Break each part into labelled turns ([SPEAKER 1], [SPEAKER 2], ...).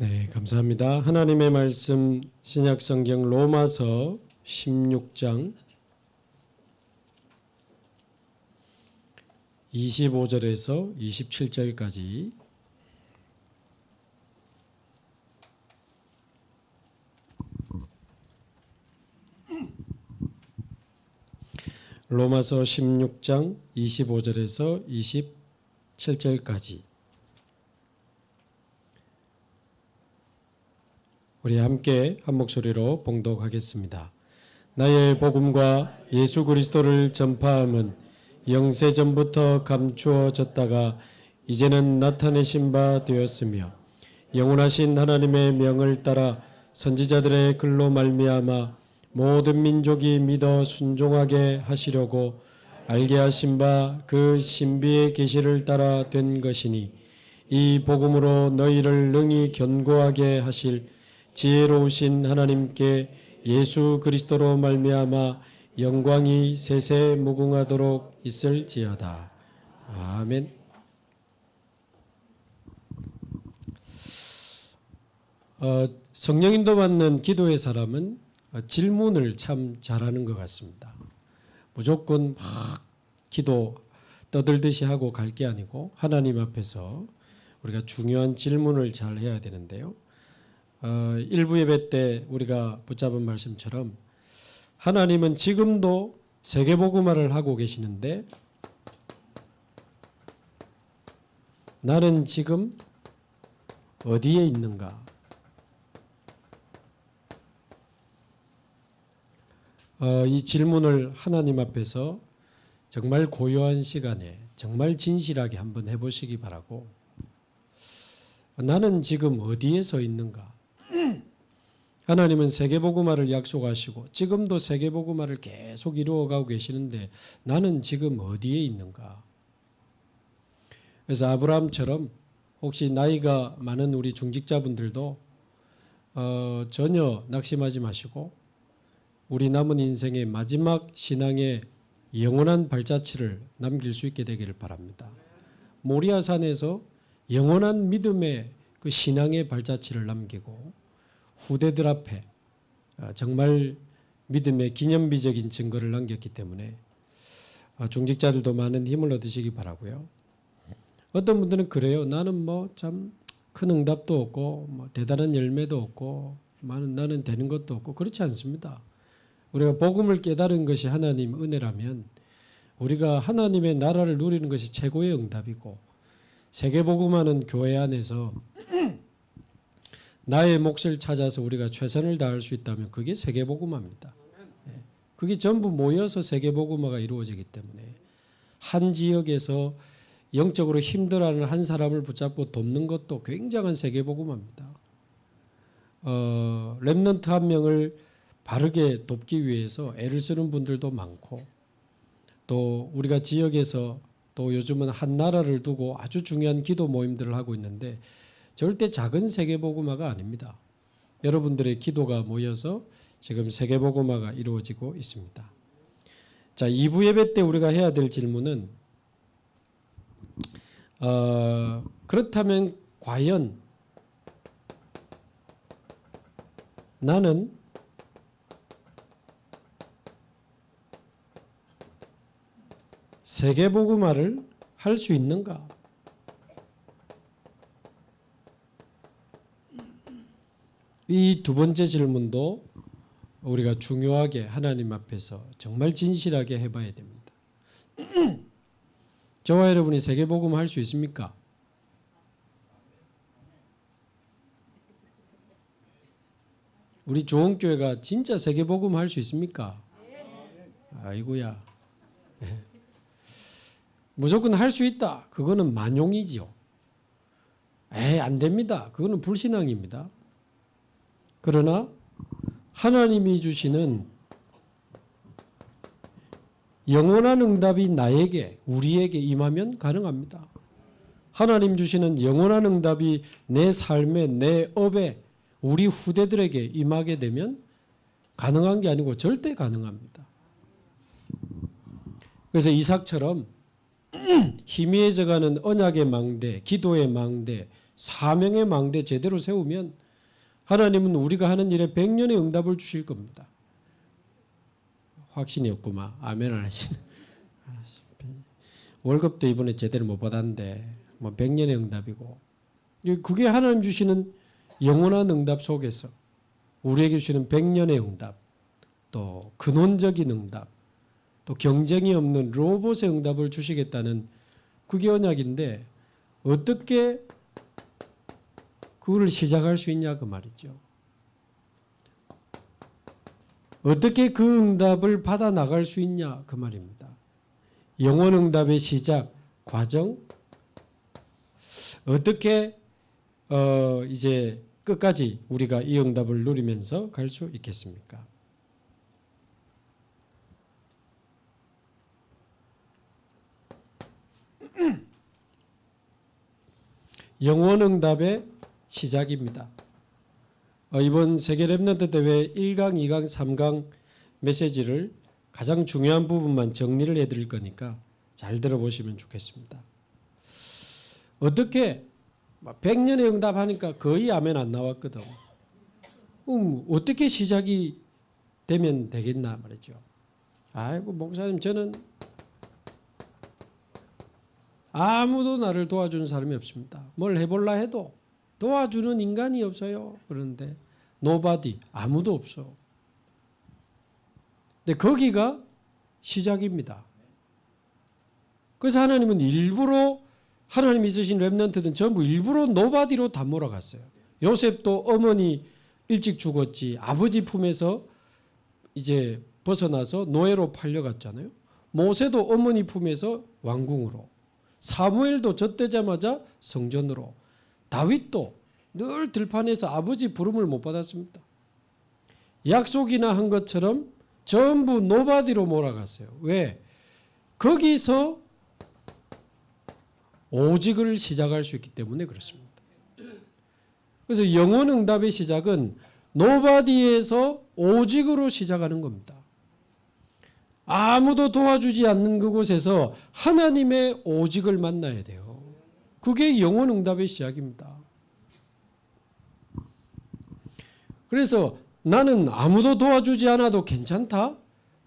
[SPEAKER 1] 네, 감사합니다. 하나님의 말씀 신약성경 로마서 16장 25절에서 27절까지 로마서 16장 25절에서 27절까지 우리 함께 한 목소리로 봉독하겠습니다. 나의 복음과 예수 그리스도를 전파함은 영세전부터 감추어졌다가 이제는 나타내신 바 되었으며 영원하신 하나님의 명을 따라 선지자들의 글로 말미암아 모든 민족이 믿어 순종하게 하시려고 알게 하신 바 그 신비의 계시를 따라 된 것이니 이 복음으로 너희를 능히 견고하게 하실 지혜로우신 하나님께 예수 그리스도로 말미암아 영광이 세세 무궁하도록 있을지어다. 아멘. 성령인도 받는 기도의 사람은 질문을 참 잘하는 것 같습니다. 무조건 막 기도 떠들듯이 하고 갈 게 아니고 하나님 앞에서 우리가 중요한 질문을 잘 해야 되는데요. 일부 예배 때 우리가 붙잡은 말씀처럼 하나님은 지금도 세계복음화를 하고 계시는데 나는 지금 어디에 있는가? 이 질문을 하나님 앞에서 정말 고요한 시간에 정말 진실하게 한번 해보시기 바라고, 나는 지금 어디에 서 있는가? 하나님은 세계복음화를 약속하시고 지금도 세계복음화를 계속 이루어가고 계시는데 나는 지금 어디에 있는가? 그래서 아브라함처럼 혹시 나이가 많은 우리 중직자분들도 전혀 낙심하지 마시고 우리 남은 인생의 마지막 신앙의 영원한 발자취를 남길 수 있게 되기를 바랍니다. 모리아산에서 영원한 믿음의 그 신앙의 발자취를 남기고 후대들 앞에 정말 믿음의 기념비적인 증거를 남겼기 때문에 중직자들도 많은 힘을 얻으시기 바라고요. 어떤 분들은 그래요. 나는 뭐 참 큰 응답도 없고 뭐 대단한 열매도 없고 나는 되는 것도 없고 그렇지 않습니다. 우리가 복음을 깨달은 것이 하나님 은혜라면 우리가 하나님의 나라를 누리는 것이 최고의 응답이고 세계복음화는 교회 안에서 나의 몫을 찾아서 우리가 최선을 다할 수 있다면 그게 세계복음화입니다. 그게 전부 모여서 세계복음화가 이루어지기 때문에 한 지역에서 영적으로 힘들어하는 한 사람을 붙잡고 돕는 것도 굉장한 세계복음화입니다. 렘넌트 한 명을 바르게 돕기 위해서 애를 쓰는 분들도 많고 또 우리가 지역에서 또 요즘은 한 나라를 두고 아주 중요한 기도 모임들을 하고 있는데 절대 작은 세계복음화가 아닙니다. 여러분들의 기도가 모여서 지금 세계복음화가 이루어지고 있습니다. 자, 2부 예배 때 우리가 해야 될 질문은 그렇다면 과연 나는 세계복음화를 할 수 있는가? 이 두 번째 질문도 우리가 중요하게 하나님 앞에서 정말 진실하게 해봐야 됩니다. 저와 여러분이 세계복음 할 수 있습니까? 우리 조원교회가 진짜 세계복음 할 수 있습니까? 아이고야. 무조건 할 수 있다. 그거는 만용이지요. 안 됩니다. 그거는 불신앙입니다. 그러나 하나님이 주시는 영원한 응답이 나에게, 우리에게 임하면 가능합니다. 하나님 주시는 영원한 응답이 내 삶에, 내 업에, 우리 후대들에게 임하게 되면 가능한 게 아니고 절대 가능합니다. 그래서 이삭처럼 희미해져가는 언약의 망대, 기도의 망대, 사명의 망대 제대로 세우면 하나님은 우리가 하는 일에 100년의 응답을 주실 겁니다. 확신이 없구만. 아멘 안 하시네. 월급도 이번에 제대로 못 받았는데 뭐 100년의 응답이고, 그게 하나님 주시는 영원한 응답 속에서 우리에게 주시는 100년의 응답, 또 근원적인 응답, 또 경쟁이 없는 로봇의 응답을 주시겠다는 그게 언약인데 어떻게 그거를 시작할 수 있냐 그 말이죠. 어떻게 그 응답을 받아 나갈 수 있냐 그 말입니다. 영원 응답의 시작 과정, 어떻게 이제 끝까지 우리가 이 응답을 누리면서 갈 수 있겠습니까? 영원 응답의 시작입니다. 이번 세계 랩런트 대회 1강, 2강, 3강 메시지를 가장 중요한 부분만 정리를 해드릴 거니까 잘 들어보시면 좋겠습니다. 어떻게 100년의 응답하니까 거의 아멘 안 나왔거든. 어떻게 시작이 되면 되겠나 말이죠. 아이고 목사님, 저는 아무도 나를 도와주는 사람이 없습니다. 뭘 해볼라 해도 도와주는 인간이 없어요. 그런데 nobody, 아무도 없어. 근데 거기가 시작입니다. 그래서 하나님은 일부러, 하나님이 있으신 렘넌트들은 전부 일부러 nobody로 다 몰아갔어요. 요셉도 어머니 일찍 죽었지, 아버지 품에서 이제 벗어나서 노예로 팔려갔잖아요. 모세도 어머니 품에서 왕궁으로, 사무엘도 젖되자마자 성전으로, 다윗도 늘 들판에서 아버지 부름을 못 받았습니다. 약속이나 한 것처럼 전부 노바디로 몰아갔어요. 왜? 거기서 오직을 시작할 수 있기 때문에 그렇습니다. 그래서 영원 응답의 시작은 노바디에서 오직으로 시작하는 겁니다. 아무도 도와주지 않는 그곳에서 하나님의 오직을 만나야 돼요. 그게 영원 응답의 시작입니다. 그래서 나는 아무도 도와주지 않아도 괜찮다?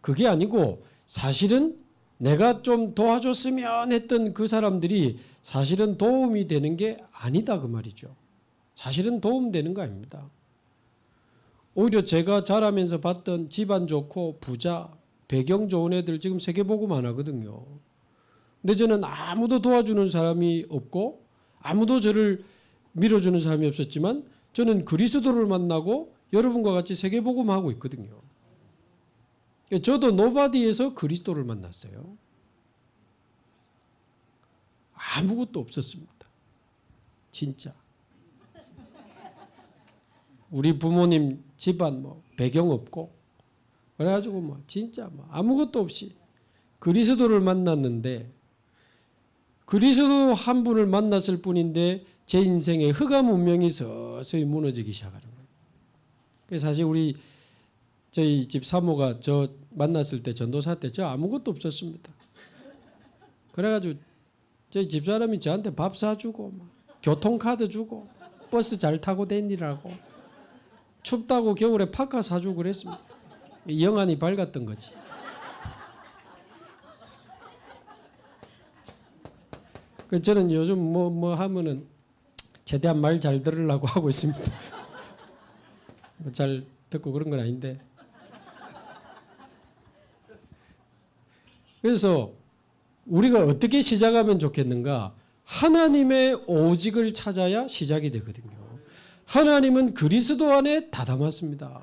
[SPEAKER 1] 그게 아니고 사실은 내가 좀 도와줬으면 했던 그 사람들이 사실은 도움이 되는 게 아니다 그 말이죠. 사실은 도움되는 거 아닙니다. 오히려 제가 자라면서 봤던 집안 좋고 부자, 배경 좋은 애들 지금 세계복음 안 하거든요. 근데 저는 아무도 도와주는 사람이 없고 아무도 저를 밀어주는 사람이 없었지만 저는 그리스도를 만나고 여러분과 같이 세계복음 하고 있거든요. 저도 노바디에서 그리스도를 만났어요. 아무것도 없었습니다. 진짜. 우리 부모님 집안 뭐 배경 없고 그래가지고 뭐 진짜 뭐 아무것도 없이 그리스도를 만났는데, 그리스도 한 분을 만났을 뿐인데 제 인생에 흑암 운명이 서서히 무너지기 시작하는 거예요. 그래서 사실 저희 집 사모가 저 만났을 때, 전도사 때 저 아무것도 없었습니다. 그래가지고 저희 집사람이 저한테 밥 사주고 교통카드 주고 버스 잘 타고 다니라고, 춥다고 겨울에 파카 사주고 그랬습니다. 영안이 밝았던 거지. 그 저는 요즘 뭐 하면은 최대한 말 잘 들으려고 하고 있습니다. 잘 듣고 그런 건 아닌데. 그래서 우리가 어떻게 시작하면 좋겠는가? 하나님의 오직을 찾아야 시작이 되거든요. 하나님은 그리스도 안에 다 담았습니다.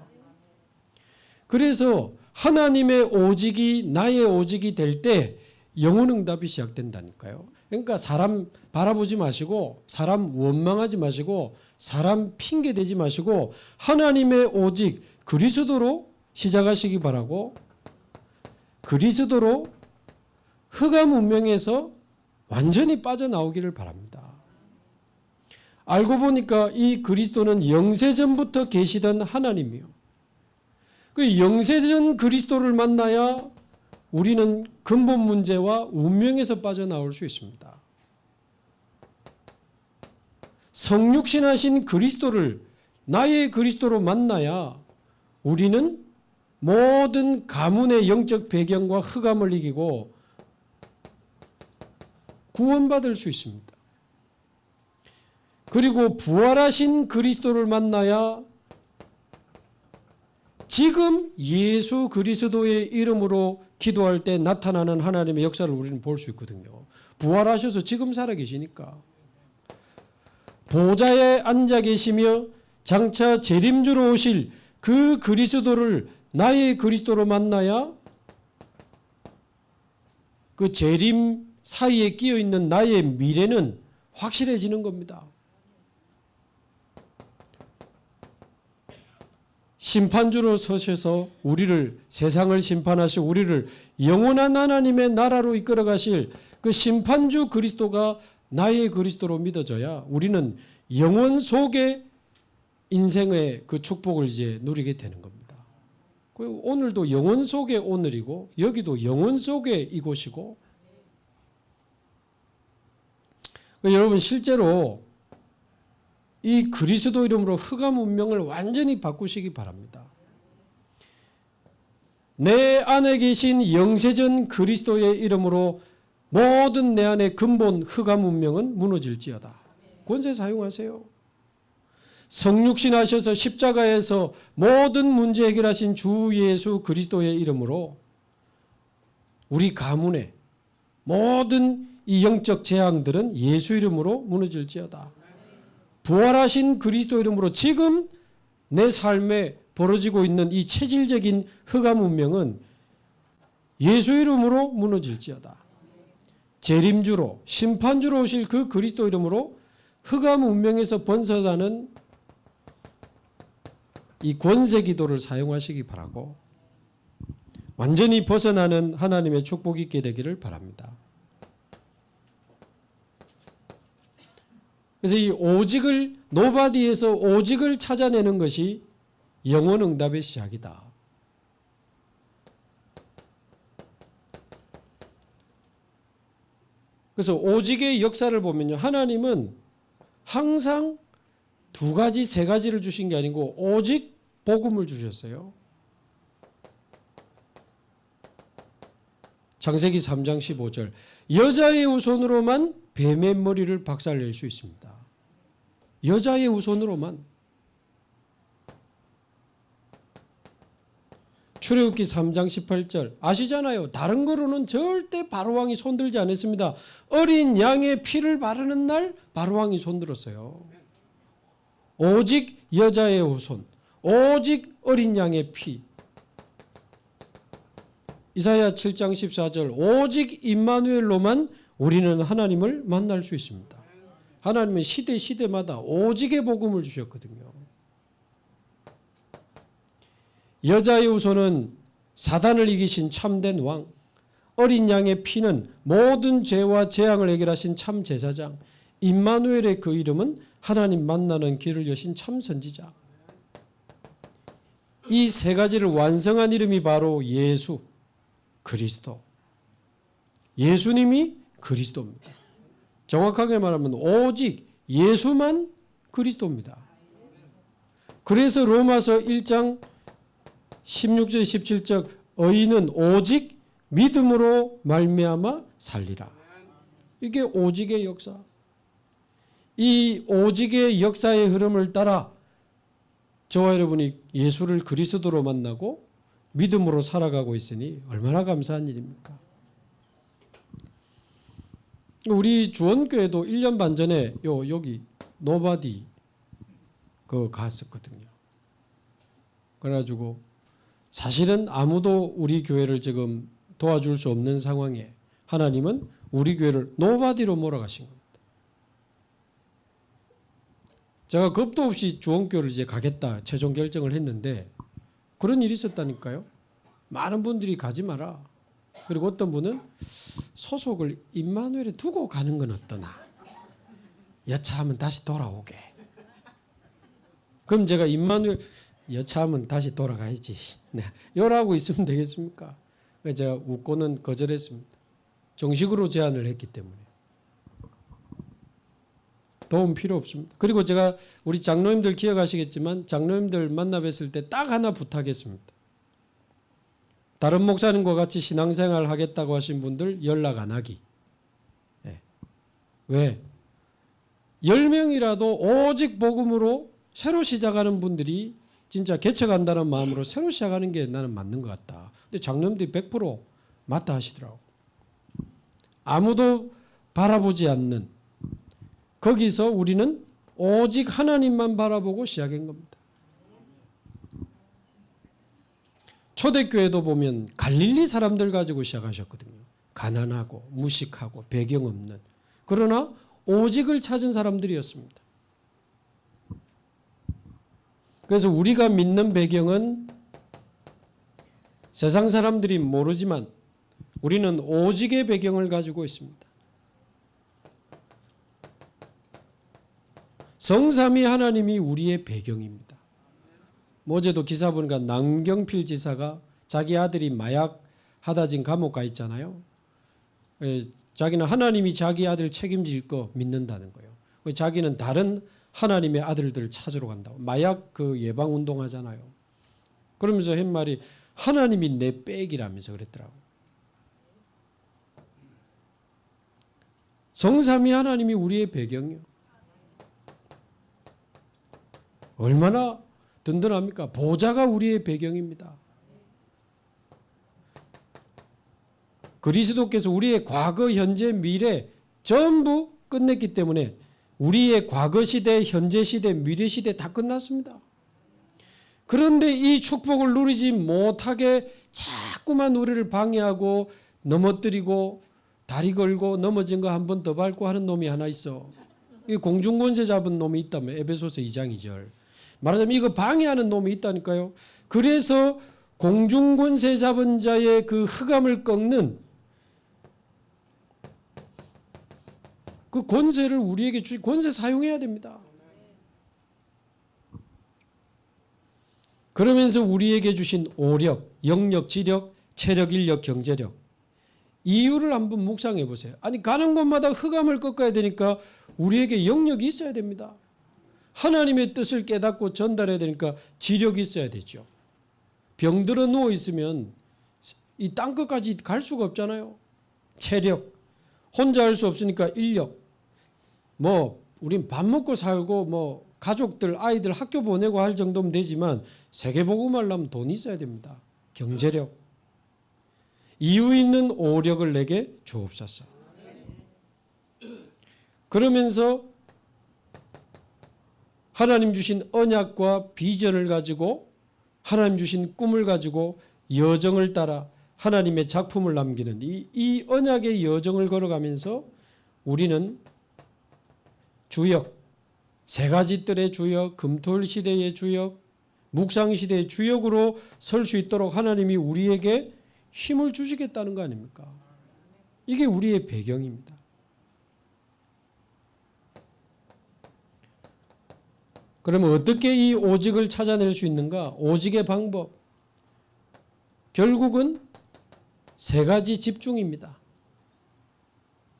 [SPEAKER 1] 그래서 하나님의 오직이 나의 오직이 될 때 영혼 응답이 시작된다니까요. 그러니까 사람 바라보지 마시고, 사람 원망하지 마시고, 사람 핑계 대지 마시고 하나님의 오직 그리스도로 시작하시기 바라고, 그리스도로 흑암 운명에서 완전히 빠져나오기를 바랍니다. 알고 보니까 이 그리스도는 영세전부터 계시던 하나님이요. 그 영세전 그리스도를 만나야 우리는 근본 문제와 운명에서 빠져나올 수 있습니다. 성육신하신 그리스도를 나의 그리스도로 만나야 우리는 모든 가문의 영적 배경과 흑암을 이기고 구원받을 수 있습니다. 그리고 부활하신 그리스도를 만나야 지금 예수 그리스도의 이름으로 기도할 때 나타나는 하나님의 역사를 우리는 볼 수 있거든요. 부활하셔서 지금 살아계시니까. 보좌에 앉아 계시며 장차 재림주로 오실 그 그리스도를 나의 그리스도로 만나야 그 재림 사이에 끼어 있는 나의 미래는 확실해지는 겁니다. 심판주로 서셔서 우리를 세상을 심판하시고 우리를 영원한 하나님의 나라로 이끌어 가실 그 심판주 그리스도가 나의 그리스도로 믿어져야 우리는 영원 속에 인생의 그 축복을 이제 누리게 되는 겁니다. 그리고 오늘도 영원 속의 오늘이고 여기도 영원 속의 이곳이고 여러분 실제로 이 그리스도 이름으로 흑암 운명을 완전히 바꾸시기 바랍니다. 내 안에 계신 영세전 그리스도의 이름으로 모든 내 안의 근본 흑암 운명은 무너질지어다. 권세 사용하세요. 성육신하셔서 십자가에서 모든 문제 해결하신 주 예수 그리스도의 이름으로 우리 가문의 모든 이 영적 재앙들은 예수 이름으로 무너질지어다. 부활하신 그리스도 이름으로 지금 내 삶에 벌어지고 있는 이 체질적인 흑암 운명은 예수 이름으로 무너질지어다. 재림주로 심판주로 오실 그 그리스도 이름으로 흑암 운명에서 번성하는 이 권세 기도를 사용하시기 바라고 완전히 벗어나는 하나님의 축복이 있게 되기를 바랍니다. 그래서 이 오직을 노바디에서 오직을 찾아내는 것이 영원 응답의 시작이다. 그래서 오직의 역사를 보면요. 하나님은 항상 두 가지, 세 가지를 주신 게 아니고 오직 복음을 주셨어요. 창세기 3장 15절 여자의 후손으로만 뱀의 머리를 박살낼 수 있습니다. 여자의 후손으로만. 출애굽기 3장 18절 아시잖아요. 다른 거로는 절대 바로왕이 손들지 않았습니다. 어린 양의 피를 바르는 날 바로왕이 손들었어요. 오직 여자의 후손, 오직 어린 양의 피. 이사야 7장 14절 오직 임마누엘로만 우리는 하나님을 만날 수 있습니다. 하나님은 시대마다 오직의 복음을 주셨거든요. 여자의 후손은 사단을 이기신 참된 왕, 어린 양의 피는 모든 죄와 재앙을 해결하신 참 제사장, 임마누엘의 그 이름은 하나님 만나는 길을 여신 참 선지자. 이 세 가지를 완성한 이름이 바로 예수, 그리스도. 예수님이 그리스도입니다. 정확하게 말하면 오직 예수만 그리스도입니다. 그래서 로마서 1장 16절 17절 의인은 오직 믿음으로 말미암아 살리라. 이게 오직의 역사. 이 오직의 역사의 흐름을 따라 저와 여러분이 예수를 그리스도로 만나고 믿음으로 살아가고 있으니 얼마나 감사한 일입니까? 우리 주원교회도 1년 반 전에 여기 노바디 갔었거든요. 그래가지고 사실은 아무도 우리 교회를 지금 도와줄 수 없는 상황에 하나님은 우리 교회를 노바디로 몰아가신 겁니다. 제가 겁도 없이 주원교회를 이제 가겠다 최종 결정을 했는데 그런 일이 있었다니까요. 많은 분들이 가지 마라. 그리고 어떤 분은 소속을 임마누엘에 두고 가는 건 어떠나. 여차하면 다시 돌아오게. 그럼 제가 임마누엘 여차하면 다시 돌아가야지. 네. 요라고 있으면 되겠습니까? 그래서 제가 웃고는 거절했습니다. 정식으로 제안을 했기 때문에. 도움 필요 없습니다. 그리고 제가 우리 장로님들 기억하시겠지만 장로님들 만나 뵀을 때 딱 하나 부탁했습니다. 다른 목사님과 같이 신앙생활 하겠다고 하신 분들 연락 안 하기. 네. 왜? 10명이라도 오직 복음으로 새로 시작하는 분들이 진짜 개척한다는 마음으로 새로 시작하는 게 나는 맞는 것 같다. 근데 장로님들이 100% 맞다 하시더라고. 아무도 바라보지 않는 거기서 우리는 오직 하나님만 바라보고 시작한 겁니다. 초대교회도 보면 갈릴리 사람들 가지고 시작하셨거든요. 가난하고 무식하고 배경 없는. 그러나 오직을 찾은 사람들이었습니다. 그래서 우리가 믿는 배경은 세상 사람들이 모르지만 우리는 오직의 배경을 가지고 있습니다. 성삼위 하나님이 우리의 배경입니다. 어제도 기사 보니까 남경필 지사가 자기 아들이 마약 하다 지금 감옥 가 있잖아요. 자기는 하나님이 자기 아들 책임질 거 믿는다는 거예요. 자기는 다른 하나님의 아들들을 찾으러 간다고. 마약 그 예방 운동 하잖아요. 그러면서 한 말이 하나님이 내 백이라면서 그랬더라고. 성삼위 하나님이 우리의 배경이요. 얼마나 든든합니까? 보좌가 우리의 배경입니다. 그리스도께서 우리의 과거, 현재, 미래 전부 끝냈기 때문에 우리의 과거 시대, 현재 시대, 미래 시대 다 끝났습니다. 그런데 이 축복을 누리지 못하게 자꾸만 우리를 방해하고 넘어뜨리고 다리 걸고 넘어진 거 한 번 더 밟고 하는 놈이 하나 있어. 이 공중권세 잡은 놈이 있다면 에베소서 2장 2절. 말하자면 이거 방해하는 놈이 있다니까요. 그래서 공중권세 잡은 자의 그 흑암을 꺾는 그 권세를 우리에게 권세 사용해야 됩니다. 그러면서 우리에게 주신 오력, 영력, 지력, 체력, 인력, 경제력 이유를 한번 묵상해 보세요. 아니 가는 곳마다 흑암을 꺾어야 되니까 우리에게 영력이 있어야 됩니다. 하나님의 뜻을 깨닫고 전달해야 되니까 지력이 있어야 되죠. 병들어 누워 있으면 이 땅끝까지 갈 수가 없잖아요. 체력, 혼자 할 수 없으니까 인력. 우린 밥 먹고 살고 가족들, 아이들 학교 보내고 할 정도면 되지만 세계복음 하려면 돈이 있어야 됩니다. 경제력. 이유 있는 오력을 내게 주옵소서. 그러면서 하나님 주신 언약과 비전을 가지고 하나님 주신 꿈을 가지고 여정을 따라 하나님의 작품을 남기는 이 언약의 여정을 걸어가면서 우리는 주역, 세 가지 뜰의 주역, 금토일 시대의 주역, 묵상 시대의 주역으로 설 수 있도록 하나님이 우리에게 힘을 주시겠다는 거 아닙니까? 이게 우리의 배경입니다. 그러면 어떻게 이 오직을 찾아낼 수 있는가? 오직의 방법. 결국은 세 가지 집중입니다.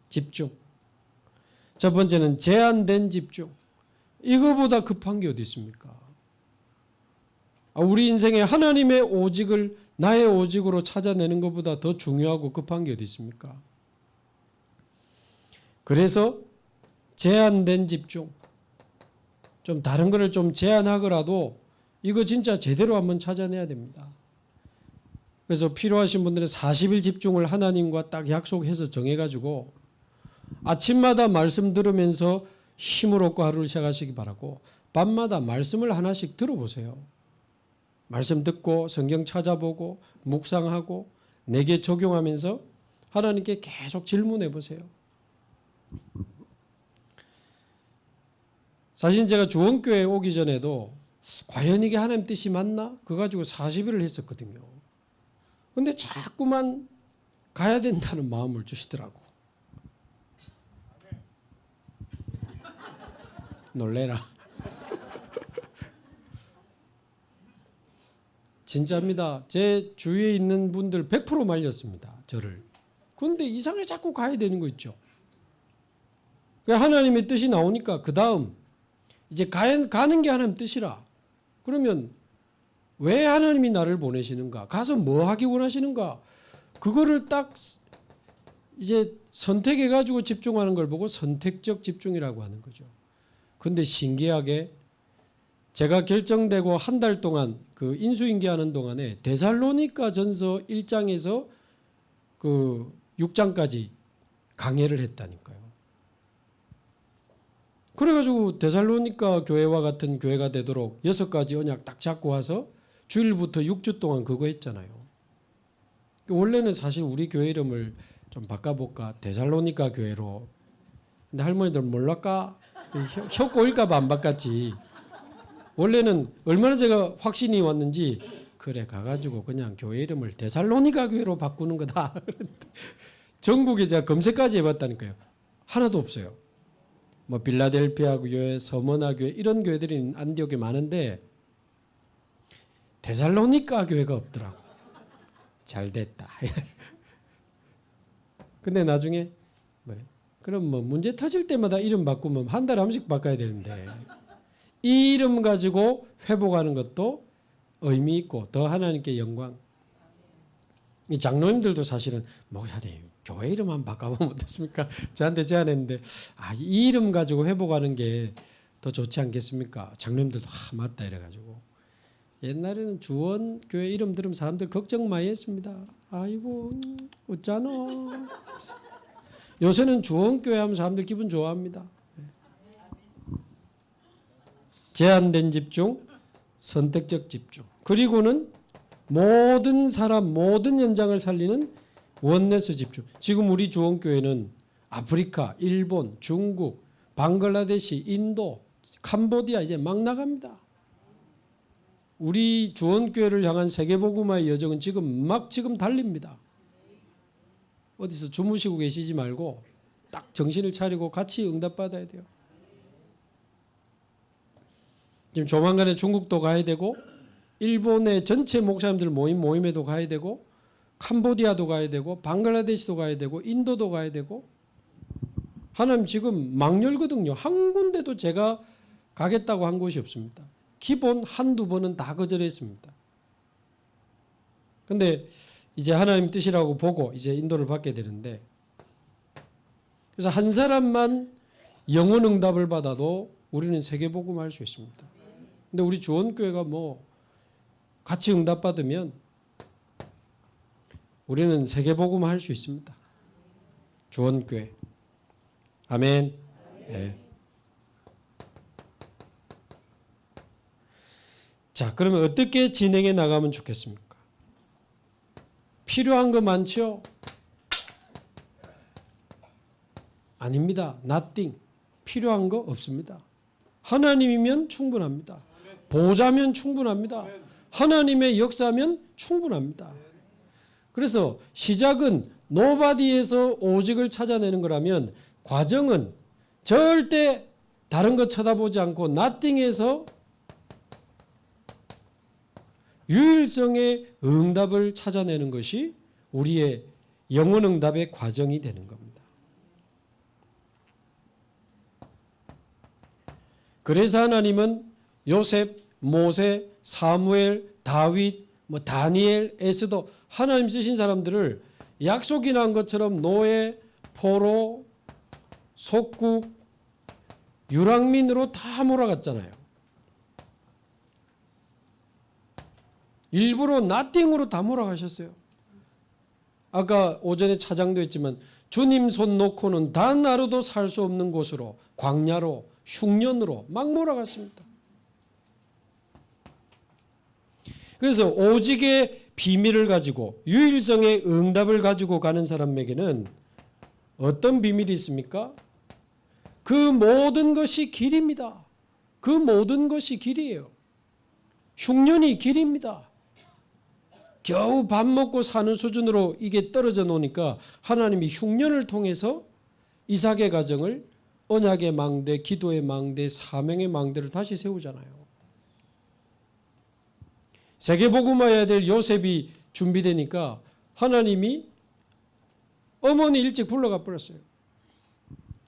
[SPEAKER 1] 집중. 첫 번째는 제한된 집중. 이거보다 급한 게 어디 있습니까? 우리 인생에 하나님의 오직을 나의 오직으로 찾아내는 것보다 더 중요하고 급한 게 어디 있습니까? 그래서 제한된 집중. 좀 다른 거를 좀 제한하더라도 이거 진짜 제대로 한번 찾아내야 됩니다. 그래서 필요하신 분들은 40일 집중을 하나님과 딱 약속해서 정해가지고 아침마다 말씀 들으면서 힘을 얻고 하루를 시작하시기 바라고 밤마다 말씀을 하나씩 들어보세요. 말씀 듣고 성경 찾아보고 묵상하고 내게 적용하면서 하나님께 계속 질문해 보세요. 사실 제가 주원교회에 오기 전에도 과연 이게 하나님 뜻이 맞나? 그거 가지고 40일을 했었거든요. 그런데 자꾸만 가야 된다는 마음을 주시더라고. 놀래라. 진짜입니다. 제 주위에 있는 분들 100% 말렸습니다. 저를. 그런데 이상하게 자꾸 가야 되는 거 있죠. 하나님의 뜻이 나오니까 그 다음 이제 가는 게 하나님 뜻이라. 그러면 왜 하나님이 나를 보내시는가? 가서 뭐 하기 원하시는가? 그거를 딱 이제 선택해가지고 집중하는 걸 보고 선택적 집중이라고 하는 거죠. 근데 신기하게 제가 결정되고 한 달 동안 그 인수인계하는 동안에 데살로니가 전서 1장에서 그 6장까지 강해를 했다니까요. 그래가지고 데살로니가 교회와 같은 교회가 되도록 6가지 언약 딱 잡고 와서 주일부터 6주 동안 그거 했잖아요. 원래는 사실 우리 교회 이름을 좀 바꿔볼까 데살로니가 교회로. 근데 할머니들 몰랄까? 혀 꼬일까봐 안 바꿨지. 원래는 얼마나 제가 확신이 왔는지 그래 가가지고 그냥 교회 이름을 데살로니가 교회로 바꾸는 거다. 전국에 제가 검색까지 해봤다니까요. 하나도 없어요. 뭐 빌라델피아 교회, 서머나 교회 이런 교회들이 안디옥에 많은데 데살로니가 교회가 없더라고. 잘 됐다. 근데 나중에 그럼 뭐 문제 터질 때마다 이름 바꾸면 한 달에 한 번씩 바꿔야 되는데 이 이름 가지고 회복하는 것도 의미 있고 더 하나님께 영광. 이 장로님들도 사실은 목사님 교회 이름 한번 바꿔보면 어떻습니까? 저한테 제안했는데 이 이름 가지고 회복하는 게 더 좋지 않겠습니까? 장로님들도 맞다 이래가지고 옛날에는 주원 교회 이름 들으면 사람들 걱정 많이 했습니다. 아이고 어쩌노. 요새는 주원 교회 하면 사람들 기분 좋아합니다. 제한된 집중, 선택적 집중. 그리고는 모든 사람, 모든 현장을 살리는 원내스 집중. 지금 우리 주원교회는 아프리카, 일본, 중국, 방글라데시, 인도, 캄보디아 이제 막 나갑니다. 우리 주원교회를 향한 세계복음화의 여정은 지금 달립니다. 어디서 주무시고 계시지 말고 딱 정신을 차리고 같이 응답받아야 돼요. 지금 조만간에 중국도 가야 되고 일본의 전체 목사님들 모임에도 가야 되고 캄보디아도 가야 되고 방글라데시도 가야 되고 인도도 가야 되고 하나님 지금 막 열거든요. 한 군데도 제가 가겠다고 한 곳이 없습니다. 기본 한두 번은 다 거절했습니다. 그런데 이제 하나님 뜻이라고 보고 이제 인도를 받게 되는데 그래서 한 사람만 영혼 응답을 받아도 우리는 세계복음 할 수 있습니다. 근데 우리 주원교회가 뭐 같이 응답받으면 우리는 세계복음 할 수 있습니다. 주원교회. 아멘. 네. 자, 그러면 어떻게 진행해 나가면 좋겠습니까? 필요한 거 많죠? 아닙니다. nothing. 필요한 거 없습니다. 하나님이면 충분합니다. 보좌면 충분합니다. 하나님의 역사면 충분합니다. 그래서 시작은 노바디에서 오직을 찾아내는 거라면 과정은 절대 다른 것 쳐다보지 않고 nothing에서 유일성의 응답을 찾아내는 것이 우리의 영혼 응답의 과정이 되는 겁니다. 그래서 하나님은 요셉, 모세, 사무엘, 다윗, 다니엘, 에스더 하나님 쓰신 사람들을 약속이 난 것처럼 노예, 포로, 속국, 유랑민으로 다 몰아갔잖아요. 일부러 나띵으로 다 몰아가셨어요. 아까 오전에 차장도 했지만 주님 손 놓고는 단 하루도 살 수 없는 곳으로 광야로 흉년으로 막 몰아갔습니다. 그래서 오직의 비밀을 가지고 유일성의 응답을 가지고 가는 사람에게는 어떤 비밀이 있습니까? 그 모든 것이 길입니다. 그 모든 것이 길이에요. 흉년이 길입니다. 겨우 밥 먹고 사는 수준으로 이게 떨어져 놓으니까 하나님이 흉년을 통해서 이삭의 가정을 언약의 망대, 기도의 망대, 사명의 망대를 다시 세우잖아요. 세계복음화해야 될 요셉이 준비되니까 하나님이 어머니 일찍 불러가 버렸어요.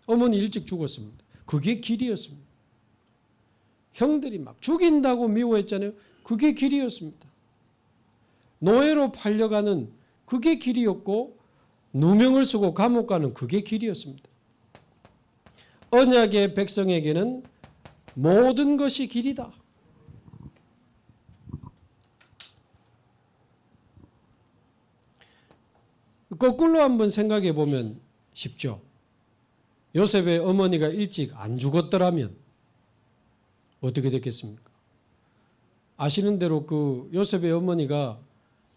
[SPEAKER 1] 어머니 일찍 죽었습니다. 그게 길이었습니다. 형들이 막 죽인다고 미워했잖아요. 그게 길이었습니다. 노예로 팔려가는 그게 길이었고 누명을 쓰고 감옥 가는 그게 길이었습니다. 언약의 백성에게는 모든 것이 길이다. 거꾸로 한번 생각해 보면 쉽죠. 요셉의 어머니가 일찍 안 죽었더라면 어떻게 됐겠습니까? 아시는 대로 그 요셉의 어머니가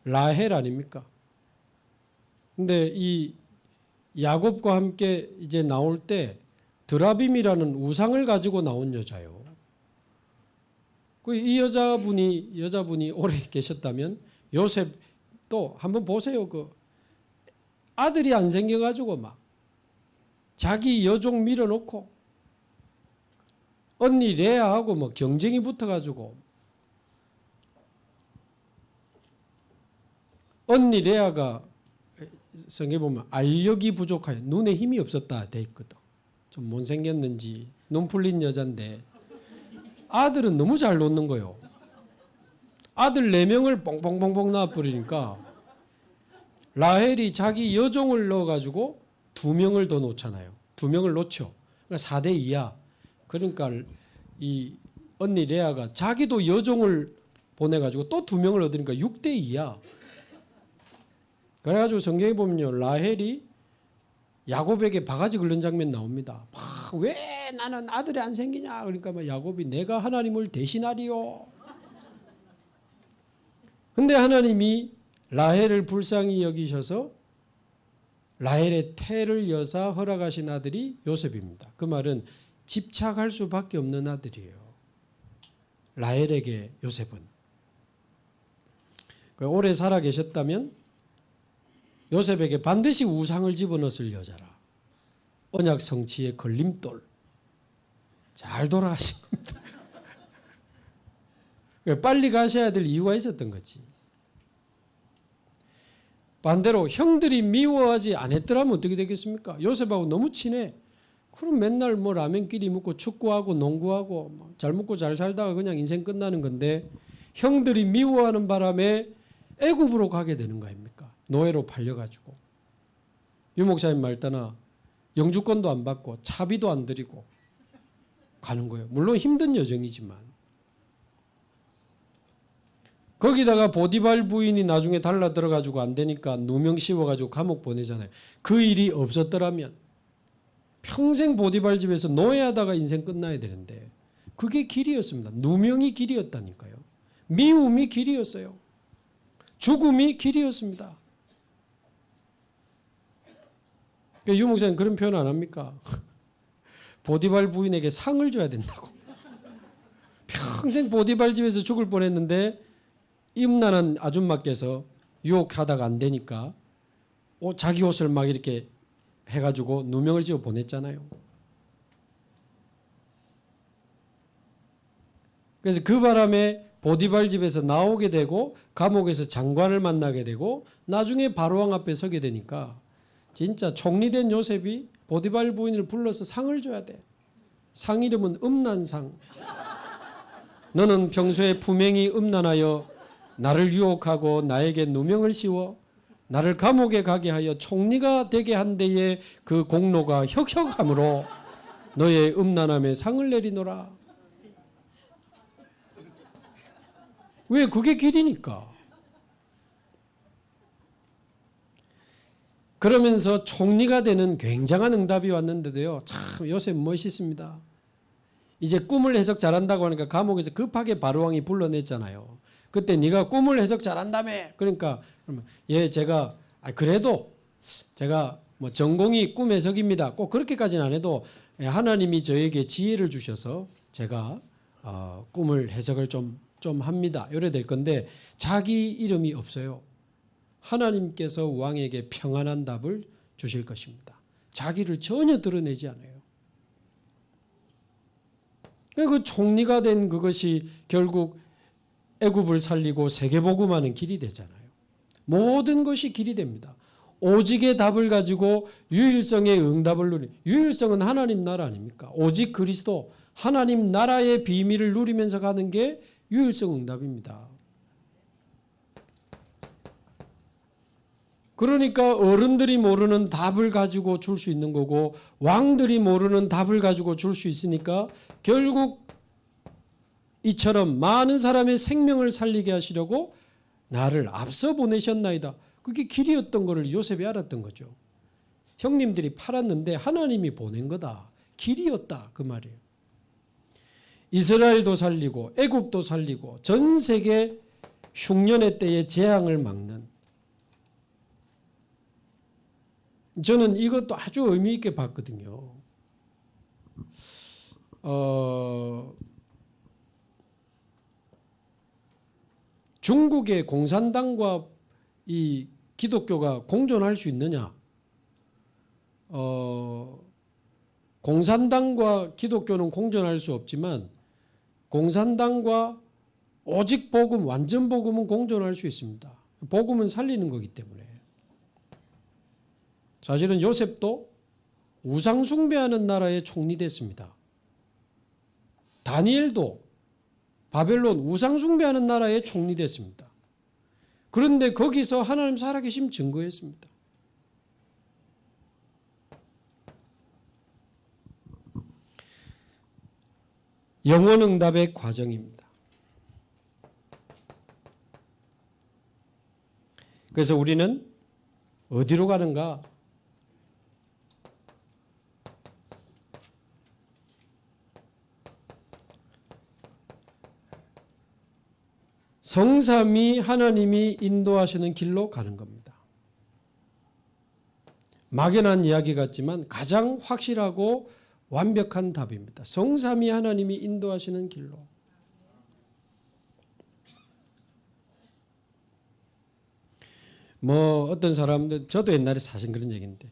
[SPEAKER 1] 라헬 아닙니까? 근데 이 야곱과 함께 이제 나올 때 드라빔이라는 우상을 가지고 나온 여자요. 이 여자분이 오래 계셨다면 요셉 또 한번 보세요. 그 아들이 안 생겨가지고 막 자기 여종 밀어놓고 언니 레아하고 뭐 경쟁이 붙어가지고 언니 레아가 성경에 보면 알력이 부족하여 눈에 힘이 없었다 돼 있거든. 좀 못생겼는지 눈 풀린 여잔데 아들은 너무 잘 놓는 거예요. 아들 4명을 뽕뽕뽕뽕 낳아버리니까 라헬이 자기 여종을 넣어가지고 2명을 더 놓잖아요. 2명을 놓죠. 그러니까 4대 2야. 그러니까 이 언니 레아가 자기도 여종을 보내가지고 또 2명을 얻으니까 6대 2야. 그래가지고 성경에 보면요, 라헬이 야곱에게 바가지 긁는 장면 나옵니다. 막 왜 나는 아들이 안 생기냐? 그러니까 막 야곱이 내가 하나님을 대신하리요. 근데 하나님이 라헬을 불쌍히 여기셔서 라헬의 태를 여사 허락하신 아들이 요셉입니다. 그 말은 집착할 수밖에 없는 아들이에요. 라헬에게 요셉은. 오래 살아 계셨다면 요셉에게 반드시 우상을 집어넣었을 여자라. 언약 성취의 걸림돌. 잘 돌아가신 겁니다. 빨리 가셔야 될 이유가 있었던 거지. 반대로 형들이 미워하지 않았더라면 어떻게 되겠습니까? 요셉하고 너무 친해. 그럼 맨날 뭐 라면끼리 먹고 축구하고 농구하고 잘 먹고 잘 살다가 그냥 인생 끝나는 건데 형들이 미워하는 바람에 애굽으로 가게 되는 거 아닙니까? 노예로 팔려가지고. 유 목사님 말 따나 영주권도 안 받고 차비도 안 드리고 가는 거예요. 물론 힘든 여정이지만. 거기다가 보디발 부인이 나중에 달라 들어가지고 안 되니까 누명 씌워가지고 감옥 보내잖아요. 그 일이 없었더라면 평생 보디발 집에서 노예하다가 인생 끝나야 되는데 그게 길이었습니다. 누명이 길이었다니까요. 미움이 길이었어요. 죽음이 길이었습니다. 유 목사님 그런 표현 안 합니까? 보디발 부인에게 상을 줘야 된다고. 평생 보디발 집에서 죽을 뻔했는데 임나는 아줌마께서 유혹하다가 안 되니까 자기 옷을 막 이렇게 해가지고 누명을 지어 보냈잖아요. 그래서 그 바람에 보디발 집에서 나오게 되고 감옥에서 장관을 만나게 되고 나중에 바로왕 앞에 서게 되니까 진짜 총리된 요셉이 보디발 부인을 불러서 상을 줘야 돼. 상 이름은 음란상. 너는 평소에 품행이 음란하여 나를 유혹하고 나에게 누명을 씌워 나를 감옥에 가게 하여 총리가 되게 한 데에 그 공로가 혁혁함으로 너의 음란함에 상을 내리노라. 왜? 그게 길이니까. 그러면서 총리가 되는 굉장한 응답이 왔는데도요. 참 요셉 멋있습니다. 이제 꿈을 해석 잘한다고 하니까 감옥에서 급하게 바로왕이 불러냈잖아요. 그때 네가 꿈을 해석 잘한다며. 그러니까 예 제가 그래도 제가 뭐 전공이 꿈 해석입니다. 꼭 그렇게까지는 안 해도 하나님이 저에게 지혜를 주셔서 제가 꿈을 해석을 좀 합니다. 이래 될 건데 자기 이름이 없어요. 하나님께서 왕에게 평안한 답을 주실 것입니다. 자기를 전혀 드러내지 않아요. 그 총리가 된 그것이 결국 애굽을 살리고 세계복음하는 길이 되잖아요. 모든 것이 길이 됩니다. 오직의 답을 가지고 유일성의 응답을 누리. 유일성은 하나님 나라 아닙니까? 오직 그리스도 하나님 나라의 비밀을 누리면서 가는 게 유일성 응답입니다. 그러니까 어른들이 모르는 답을 가지고 줄 수 있는 거고 왕들이 모르는 답을 가지고 줄 수 있으니까 결국 이처럼 많은 사람의 생명을 살리게 하시려고 나를 앞서 보내셨나이다. 그게 길이었던 것을 요셉이 알았던 거죠. 형님들이 팔았는데 하나님이 보낸 거다. 길이었다. 그 말이에요. 이스라엘도 살리고 애굽도 살리고 전 세계 흉년의 때에 재앙을 막는, 저는 이것도 아주 의미 있게 봤거든요. 중국의 공산당과 이 기독교가 공존할 수 있느냐? 공산당과 기독교는 공존할 수 없지만 공산당과 오직 복음, 완전 복음은 공존할 수 있습니다. 복음은 살리는 거기 때문에. 사실은 요셉도 우상 숭배하는 나라의 총리 됐습니다. 다니엘도 바벨론 우상 숭배하는 나라의 총리 됐습니다. 그런데 거기서 하나님 살아계심 증거했습니다. 영원응답의 과정입니다. 그래서 우리는 어디로 가는가? 성삼위 하나님이 인도하시는 길로 가는 겁니다. 막연한 이야기 같지만 가장 확실하고 완벽한 답입니다. 성삼위 하나님이 인도하시는 길로. 어떤 사람들, 저도 옛날에 사실 그런 적이 있는데